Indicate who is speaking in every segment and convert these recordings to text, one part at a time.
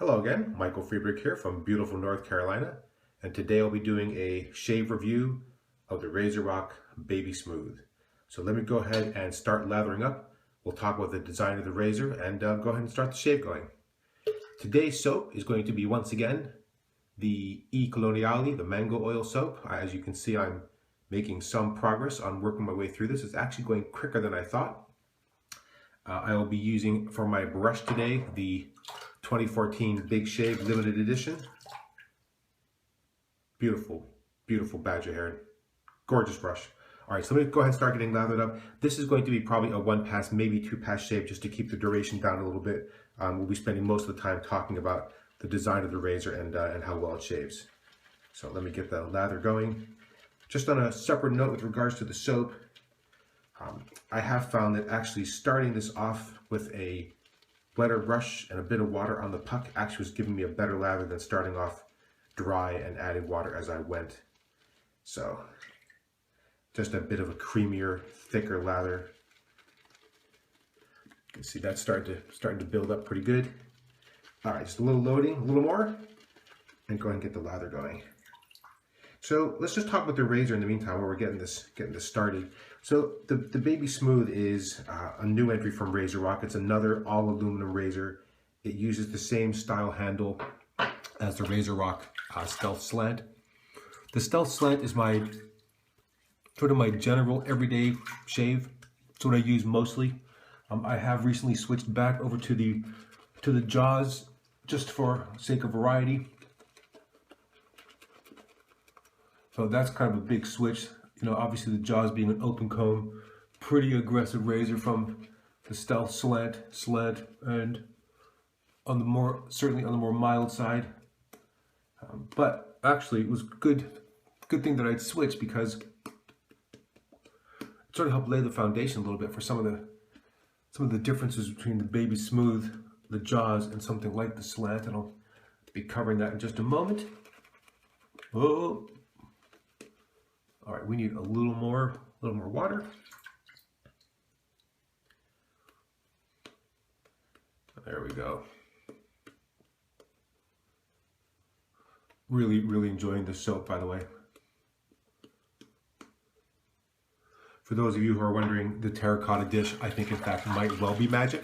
Speaker 1: Hello again, Michael Freebrick here from beautiful North Carolina, and today I'll be doing a shave review of the RazoRock Baby Smooth. So let me go ahead and start lathering up. We'll talk about the design of the razor and go ahead and start the shave going. Today's soap is going to be once again the I Coloniali, the mango oil soap. As you can see, I'm making some progress on working my way through this. It's actually going quicker than I thought. I will be using for my brush today the 2014 Big Shave Limited Edition. Beautiful, beautiful badger hair. Gorgeous brush. All right, so let me go ahead and start getting lathered up. This is going to be probably a 1-pass, maybe 2-pass shave just to keep the duration down a little bit. We'll be spending most of the time talking about the design of the razor and how well it shaves. So let me get the lather going. Just on a separate note with regards to the soap, I have found that actually starting this off with a wetter brush and a bit of water on the puck actually was giving me a better lather than starting off dry and adding water as I went. So just a bit of a creamier, thicker lather. You can see that's starting to build up pretty good. All right, just a little loading, a little more, and go ahead and get the lather going. So let's just talk about the razor in the meantime while we're getting this started. So the Baby Smooth is a new entry from RazoRock. It's another all aluminum razor. It uses the same style handle as the RazoRock Stealth Slant. The Stealth Slant is my sort of my general everyday shave. It's what I use mostly. I have recently switched back over to the Jaws just for sake of variety. So that's kind of a big switch. You know, obviously the Jaws being an open comb, pretty aggressive razor from the Stealth Slant, and on the certainly on the more mild side. But actually it was good thing that I'd switched because it sort of helped lay the foundation a little bit for some of the differences between the Baby Smooth, the Jaws, and something like the Slant, and I'll be covering that in just a moment. Oh. All right, we need a little more water. There we go. Really enjoying the soap, by the way. For those of you who are wondering, the terracotta dish, I think in fact might well be magic.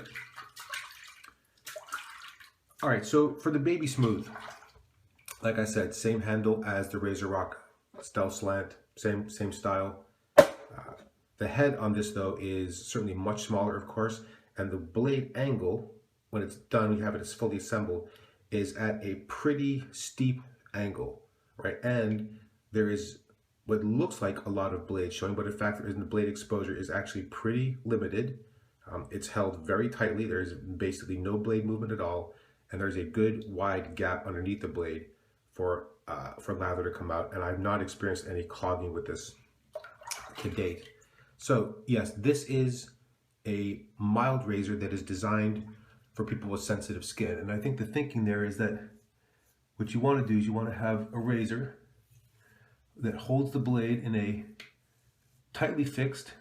Speaker 1: All right, so for the Baby Smooth, like I said, same handle as the RazoRock Stealth Slant. Same style. The head on this though is certainly much smaller, of course, and the blade angle, when it's done, you have it as fully assembled, is at a pretty steep angle, right? And there is what looks like a lot of blade showing, but in fact, the blade exposure is actually pretty limited. It's held very tightly. There's basically no blade movement at all, and there's a good wide gap underneath the blade for lather to come out, and I've not experienced any clogging with this to date. So yes, this is a mild razor that is designed for people with sensitive skin, and I think the thinking there is that what you want to do is you want to have a razor that holds the blade in a tightly fixed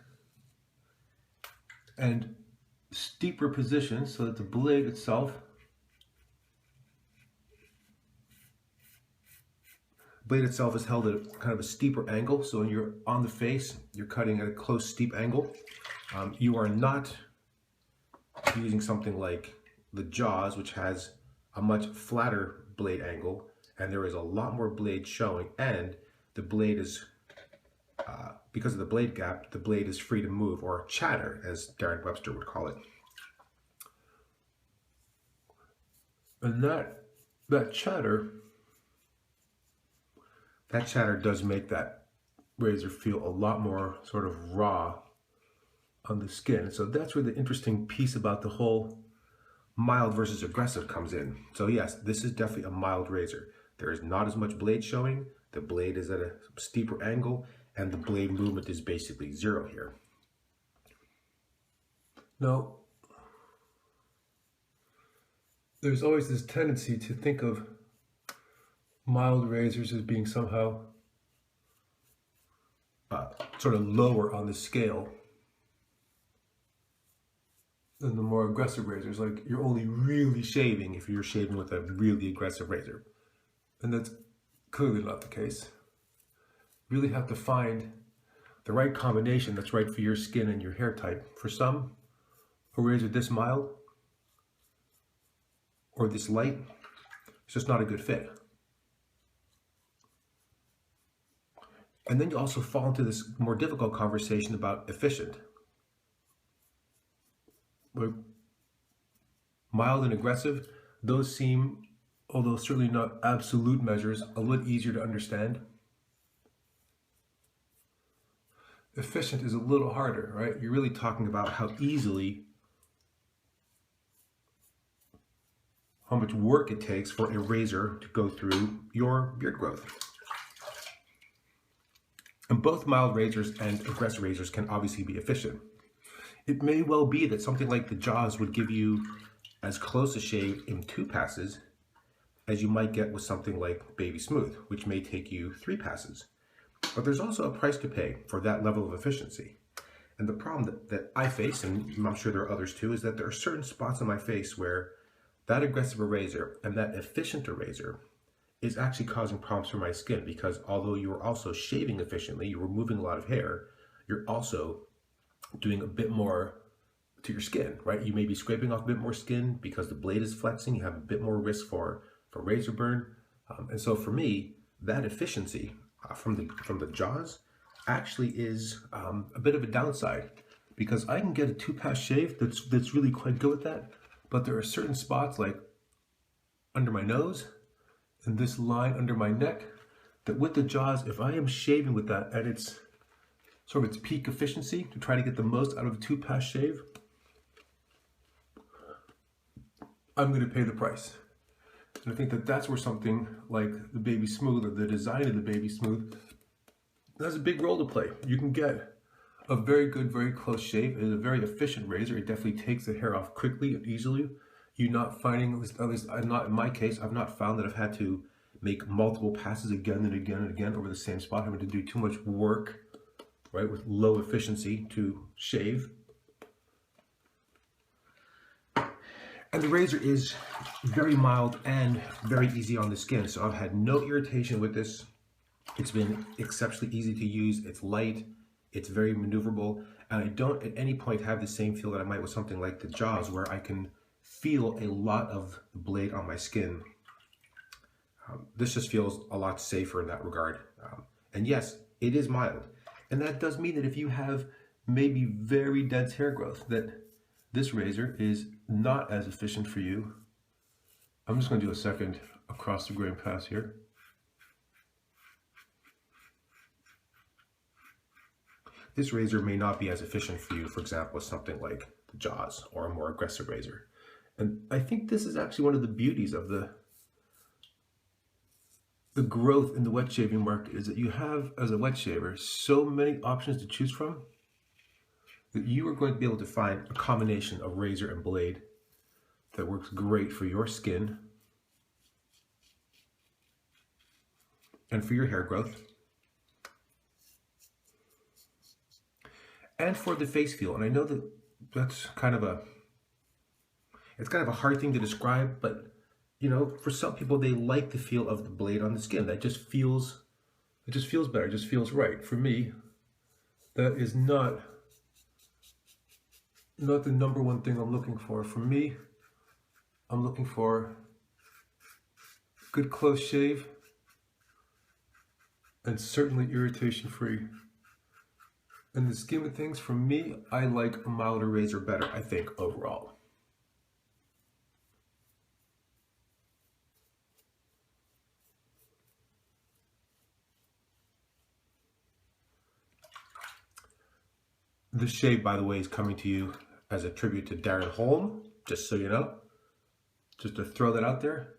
Speaker 1: and steeper position so that the blade itself is held at kind of a steeper angle. So when you're on the face, you're cutting at a close, steep angle. You are not using something like the Jaws, which has a much flatter blade angle, and there is a lot more blade showing, and the blade is, because of the blade gap, the blade is free to move, or chatter, as Darren Webster would call it. And that chatter does make that razor feel a lot more sort of raw on the skin. So that's where the interesting piece about the whole mild versus aggressive comes in. So yes, this is definitely a mild razor. There is not as much blade showing. The blade is at a steeper angle, and the blade movement is basically zero here. Now, there's always this tendency to think of mild razors as being somehow sort of lower on the scale. than the more aggressive razors. Like, you're only really shaving if you're shaving with a really aggressive razor. And that's clearly not the case. You really have to find the right combination that's right for your skin and your hair type. For some, a razor this mild or this light, it's just not a good fit. And then you also fall into this more difficult conversation about efficient. Like, mild and aggressive, those seem, although certainly not absolute measures, a little easier to understand. Efficient is a little harder, right? You're really talking about how much work it takes for a razor to go through your beard growth. And both mild razors and aggressive razors can obviously be efficient. It may well be that something like the Jaws would give you as close a shave in 2 passes as you might get with something like Baby Smooth, which may take you 3 passes. But there's also a price to pay for that level of efficiency. And the problem that I face, and I'm sure there are others too, is that there are certain spots on my face where that aggressive razor and that efficient razor is actually causing problems for my skin, because although you are also shaving efficiently, you're removing a lot of hair, you're also doing a bit more to your skin, right? You may be scraping off a bit more skin because the blade is flexing, you have a bit more risk for razor burn. And so for me, that efficiency from the Jaws actually is a bit of a downside, because I can get a 2-pass shave that's really quite good with that, but there are certain spots like under my nose and this line under my neck that with the Jaws, if I am shaving with that at its sort of its peak efficiency to try to get the most out of a 2-pass shave, I'm going to pay the price. And I think that that's where something like the Baby Smooth, or the design of the Baby Smooth, has a big role to play. You can get a very good, very close shave. It is a very efficient razor. It definitely takes the hair off quickly and easily. You're not finding, at least not in my case, I've not found that I've had to make multiple passes again and again and again over the same spot, having to do too much work, right, with low efficiency to shave. And the razor is very mild and very easy on the skin. So I've had no irritation with this. It's been exceptionally easy to use. It's light, it's very maneuverable, and I don't at any point have the same feel that I might with something like the Jaws, where I can feel a lot of the blade on my skin. This just feels a lot safer in that regard. And yes, it is mild. And that does mean that if you have maybe very dense hair growth, that this razor is not as efficient for you. I'm just going to do a second across the grain pass here. This razor may not be as efficient for you, for example, with something like the Jaws or a more aggressive razor. And I think this is actually one of the beauties of the growth in the wet shaving market, is that you have, as a wet shaver, so many options to choose from that you are going to be able to find a combination of razor and blade that works great for your skin and for your hair growth and for the face feel. And I know that that's kind of a hard thing to describe, but you know, for some people, they like the feel of the blade on the skin. That just feels, it just feels better, it just feels right. For me, that is not the number one thing I'm looking for. For me, I'm looking for good close shave and certainly irritation free. In the scheme of things, for me, I like a milder razor better, I think, overall. This shave, by the way, is coming to you as a tribute to Darren Holm, just so you know. Just to throw that out there.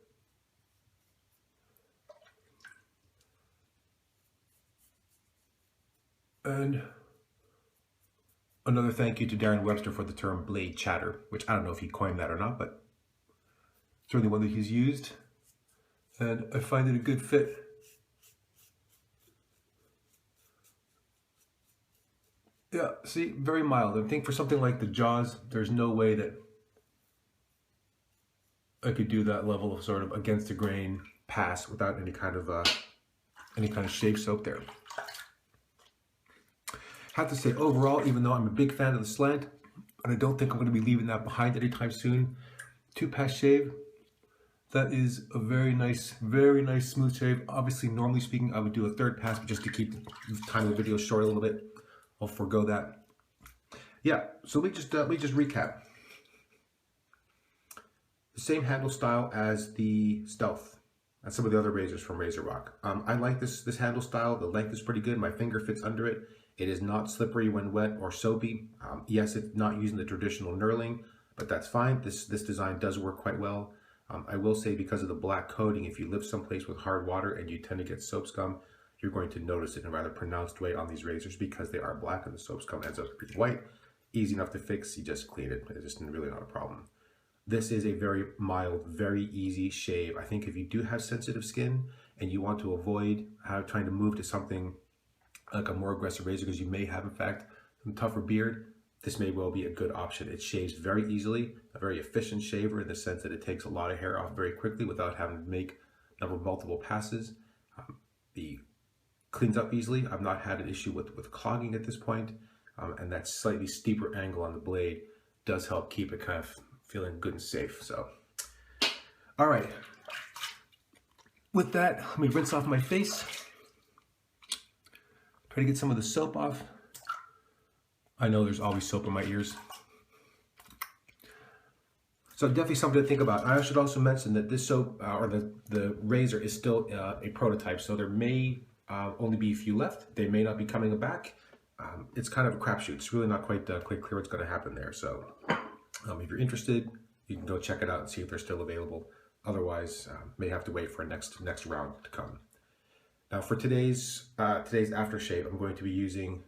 Speaker 1: And another thank you to Darren Webster for the term blade chatter, which I don't know if he coined that or not, but certainly one that he's used. And I find it a good fit. Yeah, see, very mild. I think for something like the Jaws, there's no way that I could do that level of sort of against the grain pass without any kind of shave soap there. I have to say, overall, even though I'm a big fan of the slant, and I don't think I'm going to be leaving that behind anytime soon, 2-pass shave, that is a very nice smooth shave. Obviously, normally speaking, I would do a 3rd pass, but just to keep the time of the video short a little bit, I'll forego that. Yeah, so we just recap. The same handle style as the Stealth and some of the other razors from RazoRock. I like this handle style. The length is pretty good. My finger fits under it. It is not slippery when wet or soapy. Yes, it's not using the traditional knurling, but that's fine. This design does work quite well. I will say, because of the black coating, if you live someplace with hard water and you tend to get soap scum, you're going to notice it in a rather pronounced way on these razors because they are black and the soap scum ends up being white. Easy enough to fix. You just clean it. It's just really not a problem. This is a very mild, very easy shave. I think if you do have sensitive skin and you want to avoid trying to move to something like a more aggressive razor because you may have, in fact, some tougher beard, this may well be a good option. It shaves very easily, a very efficient shaver in the sense that it takes a lot of hair off very quickly without having to make multiple passes. It cleans up easily. I've not had an issue with clogging at this point, and that slightly steeper angle on the blade does help keep it kind of feeling good and safe. So, all right. With that, let me rinse off my face. Try to get some of the soap off. I know there's always soap in my ears. So definitely something to think about. I should also mention that this soap, or the razor, is still a prototype. So there may only be a few left. They may not be coming back. It's kind of a crapshoot. It's really not quite clear what's going to happen there. So if you're interested, you can go check it out and see if they're still available. Otherwise, may have to wait for a next round to come. Now for today's aftershave, I'm going to be using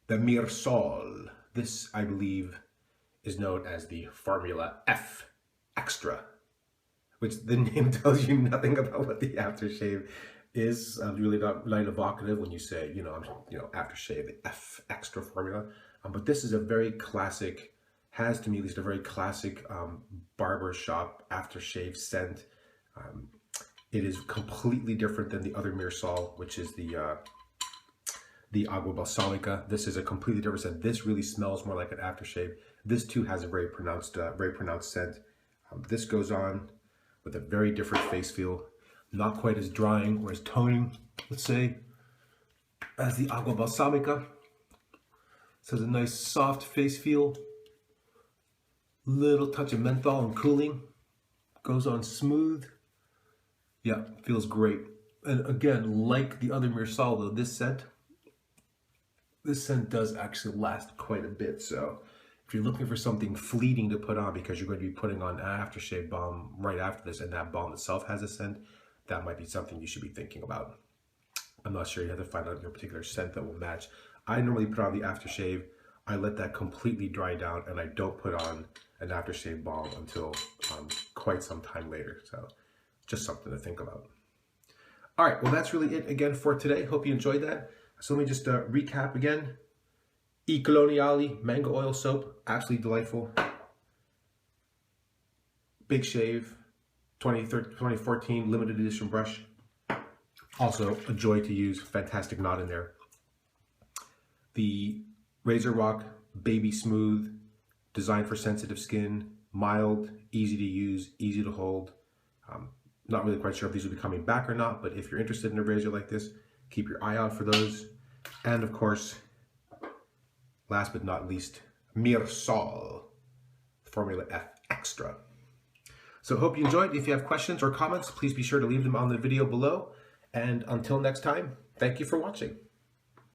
Speaker 1: the Myrsol. This, I believe, is known as the Formula F Extra, which the name tells you nothing about what the aftershave is. Really not evocative when you say, aftershave, the F Extra formula. But this is a very classic, has to me at least a very classic barbershop aftershave scent. It is completely different than the other Myrsol, which is the Agua Balsamica. This is a completely different scent. This really smells more like an aftershave. This too has a very pronounced scent. This goes on with a very different face feel, not quite as drying or as toning, let's say, as the Agua Balsamica. This has a nice soft face feel, little touch of menthol and cooling. Goes on smooth. Yeah, feels great. And again, like the other Myrsol, though, this scent does actually last quite a bit. So if you're looking for something fleeting to put on because you're going to be putting on an aftershave balm right after this, and that balm itself has a scent, that might be something you should be thinking about. I'm not sure. You have to find out your particular scent that will match. I normally put on the aftershave. I let that completely dry down, and I don't put on an aftershave balm until quite some time later. So just something to think about. All right, well, that's really it again for today. Hope you enjoyed that. So let me just recap again. I Coloniali Mango Oil Soap, absolutely delightful. Big Shave, 2014 limited edition brush. Also a joy to use, fantastic knot in there. The RazoRock Baby Smooth, designed for sensitive skin, mild, easy to use, easy to hold. Not really quite sure if these will be coming back or not, but if you're interested in a razor like this, keep your eye out for those. And of course, last but not least, Myrsol Formula F Extra. So hope you enjoyed. If you have questions or comments, please be sure to leave them on the video below. And until next time, thank you for watching.